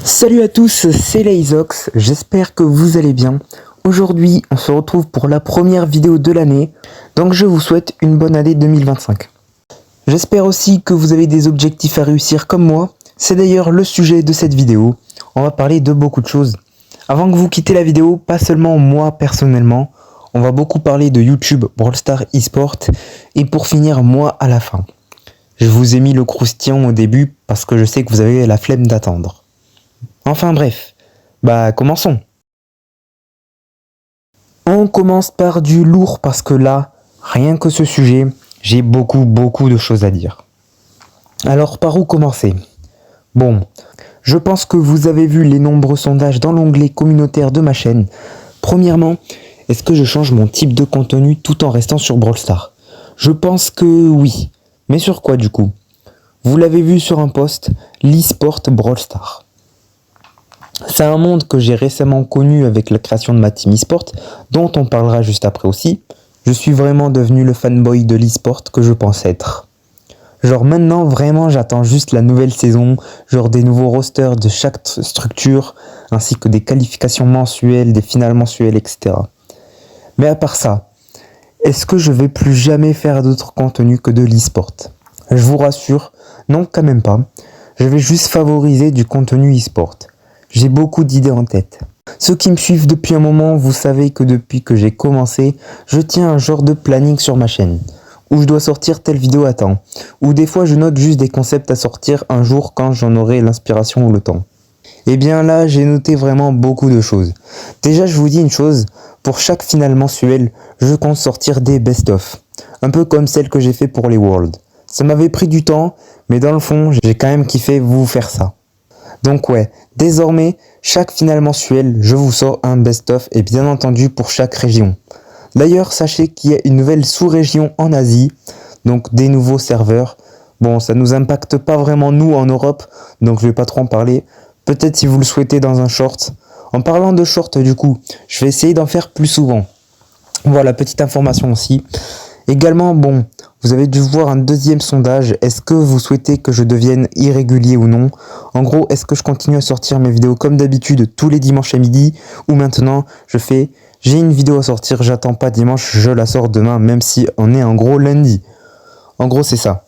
Salut à tous, c'est Layzox, j'espère que vous allez bien. Aujourd'hui, on se retrouve pour la première vidéo de l'année, donc je vous souhaite une bonne année 2025. J'espère aussi que vous avez des objectifs à réussir comme moi, c'est d'ailleurs le sujet de cette vidéo. On va parler de beaucoup de choses. Avant que vous quittez la vidéo, pas seulement moi personnellement, on va beaucoup parler de YouTube, Brawl Stars eSport, et pour finir, moi à la fin. Je vous ai mis le croustillant au début parce que je sais que vous avez la flemme d'attendre. Enfin bref, commençons. On commence par du lourd parce que là, rien que ce sujet, j'ai beaucoup de choses à dire. Alors par où commencer? Bon, je pense que vous avez vu les nombreux sondages dans l'onglet communautaire de ma chaîne. Premièrement, est-ce que je change mon type de contenu tout en restant sur Brawl Stars? Je pense que oui. Mais sur quoi du coup? Vous l'avez vu sur un post, l'eSport Brawl Stars. C'est un monde que j'ai récemment connu avec la création de ma team eSport, dont on parlera juste après aussi. Je suis vraiment devenu le fanboy de l'eSport que je pense être. Genre maintenant, vraiment, j'attends juste la nouvelle saison, genre des nouveaux rosters de chaque structure, ainsi que des qualifications mensuelles, des finales mensuelles, etc. Mais à part ça, est-ce que je vais plus jamais faire d'autre contenu que de l'eSport? Je vous rassure, non quand même pas. Je vais juste favoriser du contenu eSport. J'ai beaucoup d'idées en tête. Ceux qui me suivent depuis un moment, vous savez que depuis que j'ai commencé, je tiens un genre de planning sur ma chaîne, où je dois sortir telle vidéo à temps, ou des fois je note juste des concepts à sortir un jour quand j'en aurai l'inspiration ou le temps. Et bien là, j'ai noté vraiment beaucoup de choses. Déjà, je vous dis une chose, pour chaque finale mensuelle, je compte sortir des best-of, un peu comme celle que j'ai fait pour les Worlds. Ça m'avait pris du temps, mais dans le fond, j'ai quand même kiffé vous faire ça. Donc ouais, désormais, chaque finale mensuelle, je vous sors un best-of et bien entendu pour chaque région. D'ailleurs, sachez qu'il y a une nouvelle sous-région en Asie, donc des nouveaux serveurs. Bon, ça nous impacte pas vraiment nous en Europe, donc je vais pas trop en parler. Peut-être si vous le souhaitez dans un short. En parlant de short du coup, je vais essayer d'en faire plus souvent. Voilà, petite information aussi. Également, bon, vous avez dû voir un deuxième sondage. Est-ce que vous souhaitez que je devienne irrégulier ou non? En gros, est-ce que je continue à sortir mes vidéos comme d'habitude tous les dimanches à midi? Ou maintenant, j'ai une vidéo à sortir, j'attends pas dimanche, je la sors demain, même si on est en gros lundi. En gros, c'est ça.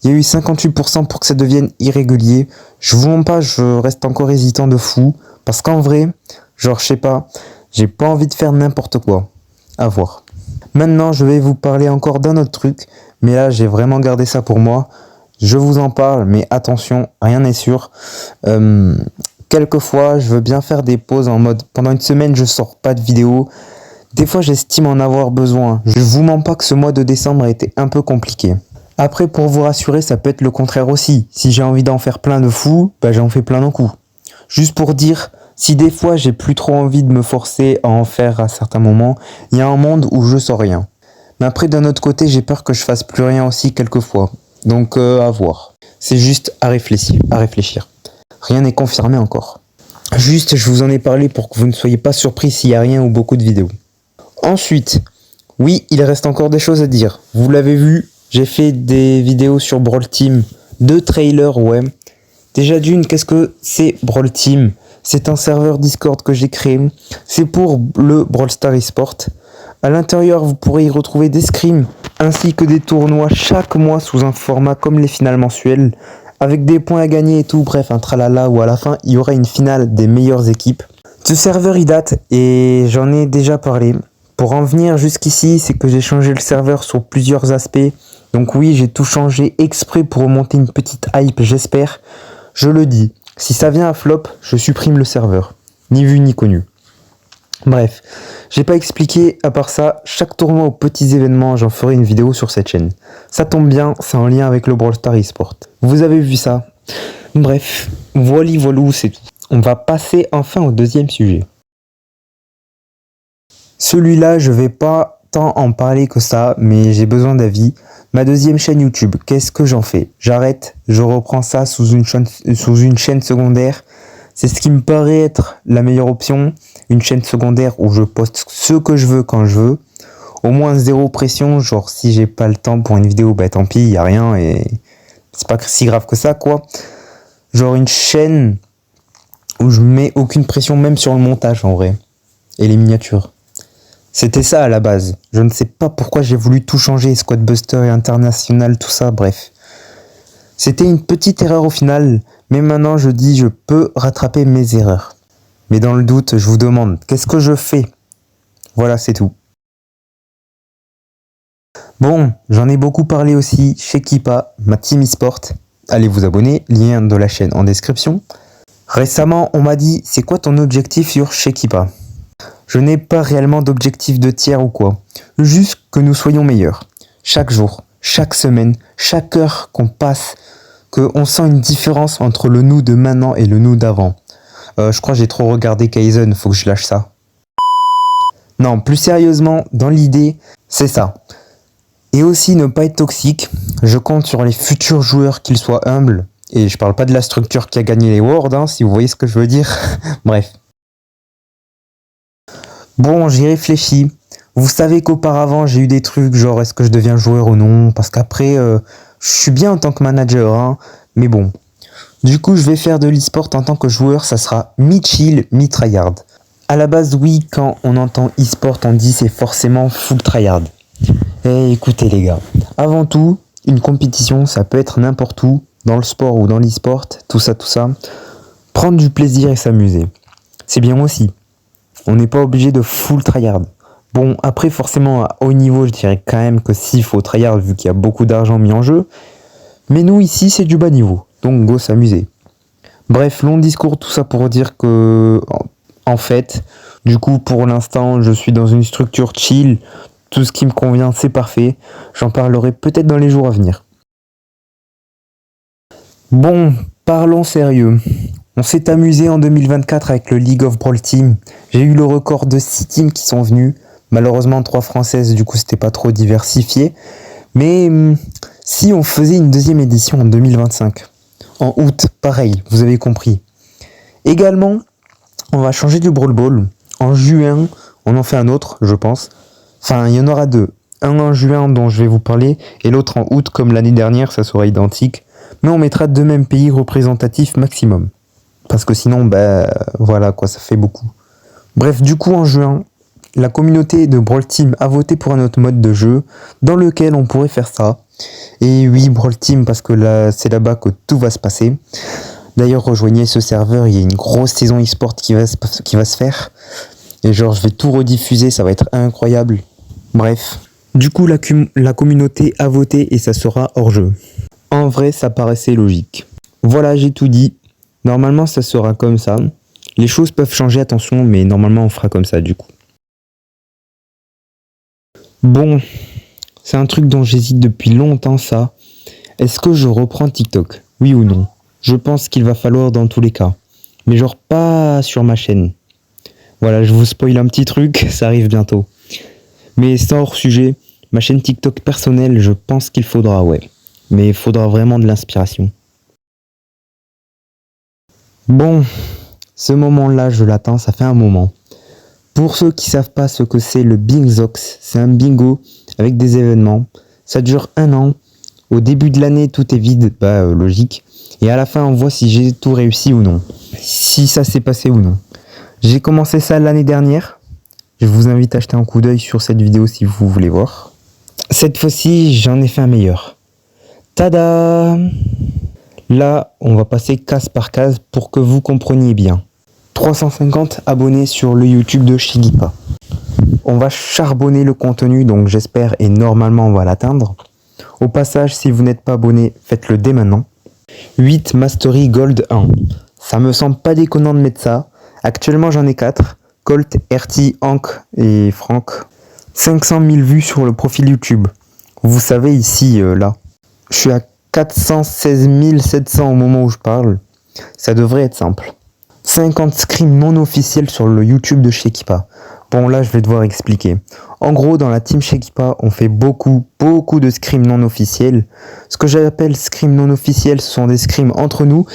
Il y a eu 58% pour que ça devienne irrégulier. Je vous mens pas, je reste encore hésitant de fou. Parce qu'en vrai, genre, je sais pas, j'ai pas envie de faire n'importe quoi. À voir. Maintenant, je vais vous parler encore d'un autre truc, mais là, j'ai vraiment gardé ça pour moi. Je vous en parle, mais attention, rien n'est sûr. Quelquefois, je veux bien faire des pauses en mode, pendant une semaine, je sors pas de vidéo. Des fois, j'estime en avoir besoin. Je vous mens pas que ce mois de décembre a été un peu compliqué. Après, pour vous rassurer, ça peut être le contraire aussi. Si j'ai envie d'en faire plein de fous, j'en fais plein d'un coup. Juste pour dire, si des fois j'ai plus trop envie de me forcer à en faire à certains moments, il y a un monde où je sors rien. Mais après d'un autre côté, j'ai peur que je fasse plus rien aussi quelquefois. Donc à voir. C'est juste à réfléchir. Rien n'est confirmé encore. Juste, je vous en ai parlé pour que vous ne soyez pas surpris s'il n'y a rien ou beaucoup de vidéos. Ensuite, oui, il reste encore des choses à dire. Vous l'avez vu, j'ai fait des vidéos sur Brawl Team, 2 trailers, ouais. Déjà d'une, qu'est-ce que c'est Brawl Team? C'est un serveur Discord que j'ai créé. C'est pour le Brawl Stars eSport. À l'intérieur, vous pourrez y retrouver des scrims ainsi que des tournois chaque mois sous un format comme les finales mensuelles, avec des points à gagner et tout. Bref, un tralala où à la fin, il y aura une finale des meilleures équipes. Ce serveur, il date et j'en ai déjà parlé. Pour en venir jusqu'ici, c'est que j'ai changé le serveur sur plusieurs aspects. Donc oui, j'ai tout changé exprès pour remonter une petite hype, j'espère. Je le dis, si ça vient à flop, je supprime le serveur. Ni vu ni connu. Bref, j'ai pas expliqué, à part ça, chaque tournoi aux petits événements, j'en ferai une vidéo sur cette chaîne. Ça tombe bien, c'est en lien avec le Brawl Stars eSport. Vous avez vu ça? Bref, voilou, c'est tout. On va passer enfin au deuxième sujet. Celui-là, je vais pas tant en parler que ça, mais j'ai besoin d'avis. Ma deuxième chaîne YouTube, qu'est-ce que j'en fais? J'arrête, je reprends ça sous une chaîne secondaire. C'est ce qui me paraît être la meilleure option. Une chaîne secondaire où je poste ce que je veux quand je veux. Au moins zéro pression, genre si j'ai pas le temps pour une vidéo, tant pis, y a rien et c'est pas si grave que ça quoi. Genre une chaîne où je mets aucune pression même sur le montage en vrai. Et les miniatures. C'était ça à la base. Je ne sais pas pourquoi j'ai voulu tout changer, Squadbuster et International, tout ça, bref. C'était une petite erreur au final, mais maintenant je dis je peux rattraper mes erreurs. Mais dans le doute, je vous demande, qu'est-ce que je fais? Voilà, c'est tout. Bon, j'en ai beaucoup parlé aussi chez Kippa, ma team e-sport. Allez vous abonner, lien de la chaîne en description. Récemment, on m'a dit, c'est quoi ton objectif sur chez Kippa? Je n'ai pas réellement d'objectif de tiers ou quoi. Juste que nous soyons meilleurs. Chaque jour, chaque semaine, chaque heure qu'on passe, qu'on sent une différence entre le nous de maintenant et le nous d'avant. Je crois que j'ai trop regardé Kaizen, faut que je lâche ça. Non, plus sérieusement, dans l'idée, c'est ça. Et aussi ne pas être toxique. Je compte sur les futurs joueurs qu'ils soient humbles. Et je parle pas de la structure qui a gagné les Worlds, hein, si vous voyez ce que je veux dire. Bref. Bon, j'y réfléchis. Vous savez qu'auparavant, j'ai eu des trucs genre est-ce que je deviens joueur ou non? Parce qu'après, je suis bien en tant que manager, hein, mais bon. Du coup, je vais faire de l'e-sport en tant que joueur, ça sera mi-chill, mi-tryhard. À la base, oui, quand on entend e-sport, on dit c'est forcément full tryhard. Eh, écoutez les gars, avant tout, une compétition, ça peut être n'importe où, dans le sport ou dans l'e-sport, tout ça. Prendre du plaisir et s'amuser. C'est bien aussi. On n'est pas obligé de full tryhard. Bon, après, forcément, à haut niveau, je dirais quand même que s'il faut tryhard, vu qu'il y a beaucoup d'argent mis en jeu. Mais nous, ici, c'est du bas niveau. Donc, go s'amuser. Bref, long discours, tout ça pour dire que, en fait, du coup, pour l'instant, je suis dans une structure chill. Tout ce qui me convient, c'est parfait. J'en parlerai peut-être dans les jours à venir. Bon, parlons sérieux. On s'est amusé en 2024 avec le League of Brawl Team. J'ai eu le record de 6 teams qui sont venus. Malheureusement 3 françaises, du coup c'était pas trop diversifié. Mais si on faisait une deuxième édition en 2025, en août, pareil, vous avez compris. Également, on va changer du Brawl Ball. En juin, on en fait un autre, je pense. Enfin, il y en aura deux. Un en juin dont je vais vous parler et l'autre en août comme l'année dernière, ça sera identique. Mais on mettra deux mêmes pays représentatifs maximum. Parce que sinon, voilà quoi, ça fait beaucoup. Bref, du coup en juin, la communauté de Brawl Team a voté pour un autre mode de jeu dans lequel on pourrait faire ça. Et oui, Brawl Team, parce que là, c'est là-bas que tout va se passer. D'ailleurs, rejoignez ce serveur, il y a une grosse saison e-sport qui va se faire. Et genre, je vais tout rediffuser, ça va être incroyable. Bref. Du coup, la communauté a voté et ça sera hors jeu. En vrai, ça paraissait logique. Voilà, j'ai tout dit. Normalement, ça sera comme ça. Les choses peuvent changer, attention, mais normalement, on fera comme ça, du coup. Bon, c'est un truc dont j'hésite depuis longtemps, ça. Est-ce que je reprends TikTok? Oui ou non? Je pense qu'il va falloir dans tous les cas. Mais genre pas sur ma chaîne. Voilà, je vous spoil un petit truc, ça arrive bientôt. Mais sans hors sujet, ma chaîne TikTok personnelle, je pense qu'il faudra, ouais. Mais il faudra vraiment de l'inspiration. Bon, ce moment-là, je l'attends, ça fait un moment. Pour ceux qui savent pas ce que c'est le Bingzox, c'est un bingo avec des événements. Ça dure 1 an. Au début de l'année, tout est vide, logique. Et à la fin, on voit si j'ai tout réussi ou non. Si ça s'est passé ou non. J'ai commencé ça l'année dernière. Je vous invite à jeter un coup d'œil sur cette vidéo si vous voulez voir. Cette fois-ci, j'en ai fait un meilleur. Tada! Là, on va passer case par case pour que vous compreniez bien. 350 abonnés sur le YouTube de Shigipa. On va charbonner le contenu, donc j'espère et normalement on va l'atteindre. Au passage, si vous n'êtes pas abonné, faites-le dès maintenant. 8 Mastery Gold 1. Ça me semble pas déconnant de mettre ça. Actuellement j'en ai 4. Colt, RT, Hank et Franck. 500 000 vues sur le profil YouTube. Vous savez ici, là. Je suis à 416 700 au moment où je parle. Ça devrait être simple. 50 scrims non officiels sur le YouTube de Shekipa. Bon là je vais devoir expliquer. En gros dans la team Shekipa on fait beaucoup de scrims non officiels. Ce que j'appelle scrims non officiels ce sont des scrims entre nous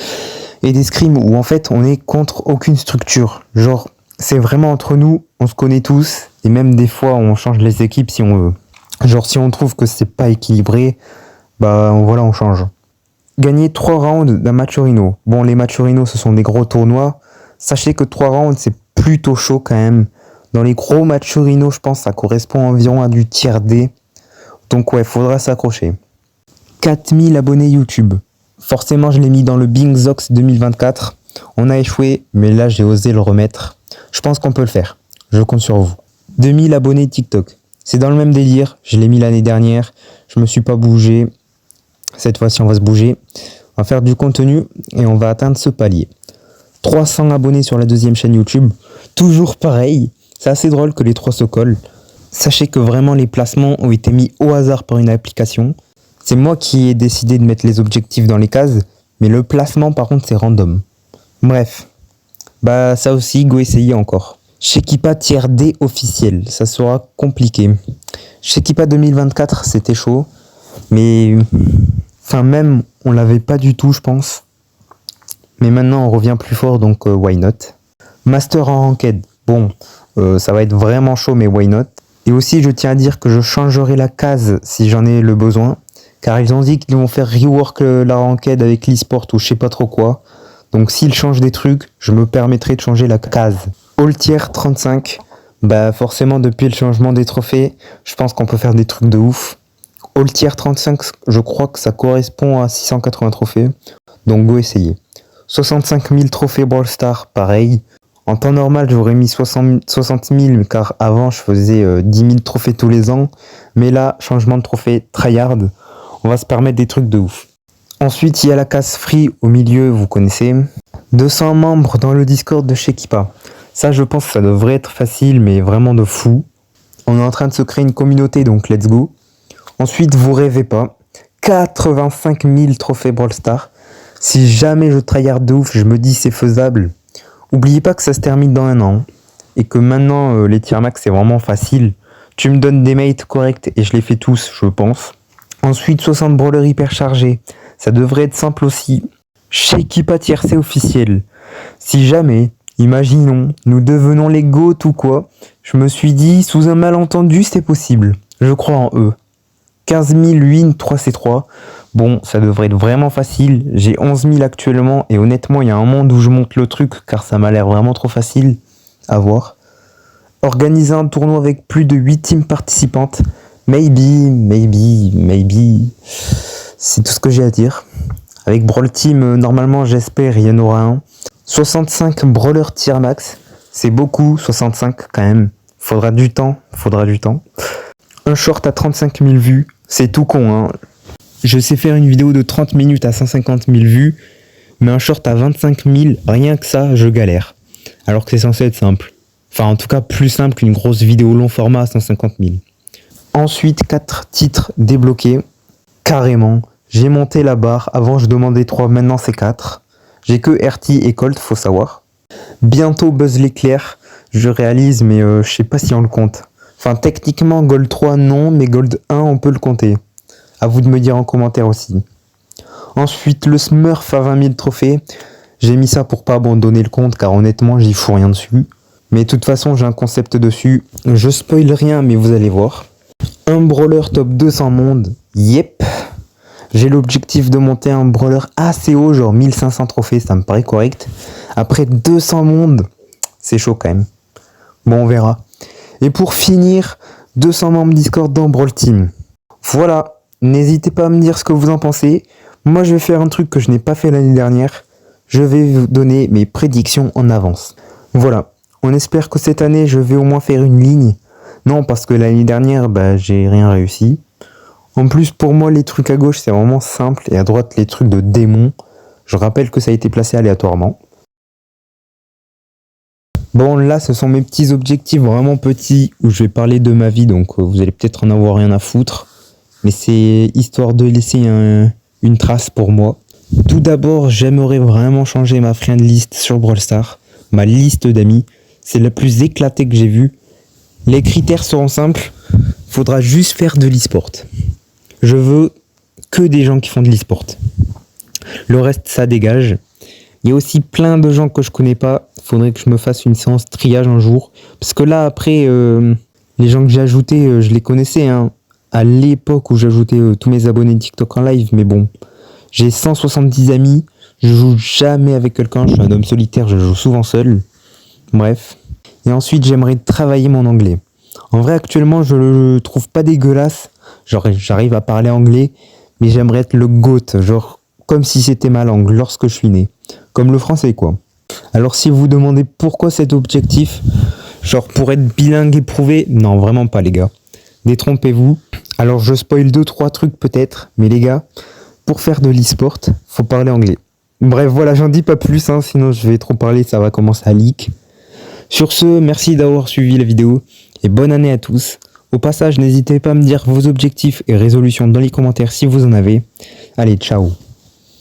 et des scrims où en fait on est contre aucune structure. Genre c'est vraiment entre nous, on se connaît tous et même des fois on change les équipes si on veut. Genre si on trouve que c'est pas équilibré, voilà on change. Gagner 3 rounds d'un Machorino. Bon les Machorino ce sont des gros tournois. Sachez que 3 rounds, c'est plutôt chaud quand même. Dans les gros matchs Rhino, je pense, ça correspond environ à du tier D. Donc ouais, faudra s'accrocher. 4000 abonnés YouTube. Forcément, je l'ai mis dans le Bing Zox 2024. On a échoué, mais là, j'ai osé le remettre. Je pense qu'on peut le faire. Je compte sur vous. 2000 abonnés TikTok. C'est dans le même délire. Je l'ai mis l'année dernière. Je me suis pas bougé. Cette fois-ci, on va se bouger. On va faire du contenu et on va atteindre ce palier. 300 abonnés sur la deuxième chaîne YouTube. Toujours pareil. C'est assez drôle que les trois se collent. Sachez que vraiment les placements ont été mis au hasard par une application. C'est moi qui ai décidé de mettre les objectifs dans les cases, mais le placement par contre c'est random. Bref, bah ça aussi, go essayer encore. Shekipa tier D officiel, ça sera compliqué. Shekipa 2024 c'était chaud, mais enfin même on l'avait pas du tout je pense. Mais maintenant on revient plus fort donc why not. Master en ranked, bon ça va être vraiment chaud mais why not. Et aussi je tiens à dire que je changerai la case si j'en ai le besoin. Car ils ont dit qu'ils vont faire rework la ranked avec l'e-sport ou je sais pas trop quoi. Donc s'ils changent des trucs, je me permettrai de changer la case. All tier 35, bah forcément depuis le changement des trophées, je pense qu'on peut faire des trucs de ouf. All tier 35, je crois que ça correspond à 680 trophées. Donc go essayer. 65 000 trophées Brawl Stars, pareil. En temps normal, j'aurais mis 60 000 car avant je faisais 10 000 trophées tous les ans. Mais là, changement de trophée tryhard. On va se permettre des trucs de ouf. Ensuite, il y a la case free au milieu, vous connaissez. 200 membres dans le Discord de Shekipa. Ça, je pense que ça devrait être facile, mais vraiment de fou. On est en train de se créer une communauté, donc let's go. Ensuite, vous rêvez pas. 85 000 trophées Brawl Stars. Si jamais je tryhard de ouf, je me dis c'est faisable. Oubliez pas que ça se termine dans un an. Et que maintenant, les tier max, c'est vraiment facile. Tu me donnes des mates corrects et je les fais tous, je pense. Ensuite, 60 brawlers hyper chargés. Ça devrait être simple aussi. Shekipa tier C officiel. Si jamais, imaginons, nous devenons les GOAT ou quoi, je me suis dit, sous un malentendu, c'est possible. Je crois en eux. 15 000 win 3C3. Bon, ça devrait être vraiment facile. J'ai 11 000 actuellement et honnêtement, il y a un monde où je monte le truc car ça m'a l'air vraiment trop facile à voir. Organiser un tournoi avec plus de 8 teams participantes. Maybe. C'est tout ce que j'ai à dire. Avec Brawl Team, normalement, j'espère, il y en aura un. 65 brawlers tier max. C'est beaucoup, 65 quand même. Faudra du temps. Un short à 35 000 vues. C'est tout con, hein. Je sais faire une vidéo de 30 minutes à 150 000 vues. Mais un short à 25 000, rien que ça, je galère. Alors que c'est censé être simple. Enfin, en tout cas, plus simple qu'une grosse vidéo long format à 150 000. Ensuite, 4 titres débloqués. Carrément. J'ai monté la barre. Avant, je demandais 3. Maintenant, c'est 4. J'ai que RT et Colt, faut savoir. Bientôt Buzz l'éclair. Je réalise, mais je sais pas si on le compte. Enfin, techniquement, Gold 3, non. Mais Gold 1, on peut le compter. À vous de me dire en commentaire aussi. Ensuite, le Smurf à 20 000 trophées. J'ai mis ça pour pas abandonner le compte, car honnêtement, j'y fous rien dessus. Mais de toute façon, j'ai un concept dessus. Je spoil rien, mais vous allez voir. Un brawler top 200 monde, yep. J'ai l'objectif de monter un brawler assez haut, genre 1500 trophées, ça me paraît correct. Après 200 mondes, c'est chaud quand même. Bon, on verra. Et pour finir, 200 membres Discord dans Brawl Team. Voilà, n'hésitez pas à me dire ce que vous en pensez. Moi, je vais faire un truc que je n'ai pas fait l'année dernière. Je vais vous donner mes prédictions en avance. Voilà, on espère que cette année, je vais au moins faire une ligne. Non, parce que l'année dernière, j'ai rien réussi. En plus, pour moi, les trucs à gauche, c'est vraiment simple. Et à droite, les trucs de démons. Je rappelle que ça a été placé aléatoirement. Bon, là, ce sont mes petits objectifs vraiment petits où je vais parler de ma vie. Donc, vous allez peut-être en avoir rien à foutre. Mais c'est histoire de laisser une trace pour moi. Tout d'abord, j'aimerais vraiment changer ma friend list sur Brawl Stars. Ma liste d'amis. C'est la plus éclatée que j'ai vue. Les critères seront simples, faudra juste faire de l'e-sport. Je veux que des gens qui font de l'e-sport. Le reste, ça dégage. Il y a aussi plein de gens que je connais pas. Faudrait que je me fasse une séance triage un jour. Parce que là, après, les gens que j'ai ajoutés, je les connaissais. Hein, à l'époque où j'ajoutais tous mes abonnés TikTok en live. Mais bon, j'ai 170 amis. Je joue jamais avec quelqu'un, je suis un homme solitaire, je joue souvent seul. Bref. Et ensuite, j'aimerais travailler mon anglais. En vrai, actuellement, je le trouve pas dégueulasse. Genre, j'arrive à parler anglais, mais j'aimerais être le GOAT, genre comme si c'était ma langue lorsque je suis né. Comme le français, quoi. Alors, si vous vous demandez pourquoi cet objectif, genre pour être bilingue éprouvé, non, vraiment pas, les gars. Détrompez-vous. Alors, je spoil 2-3 trucs peut-être, mais les gars, pour faire de l'e-sport, faut parler anglais. Bref, voilà, j'en dis pas plus, hein, sinon je vais trop parler, ça va commencer à leak. Sur ce, merci d'avoir suivi la vidéo et bonne année à tous. Au passage, n'hésitez pas à me dire vos objectifs et résolutions dans les commentaires si vous en avez. Allez, ciao!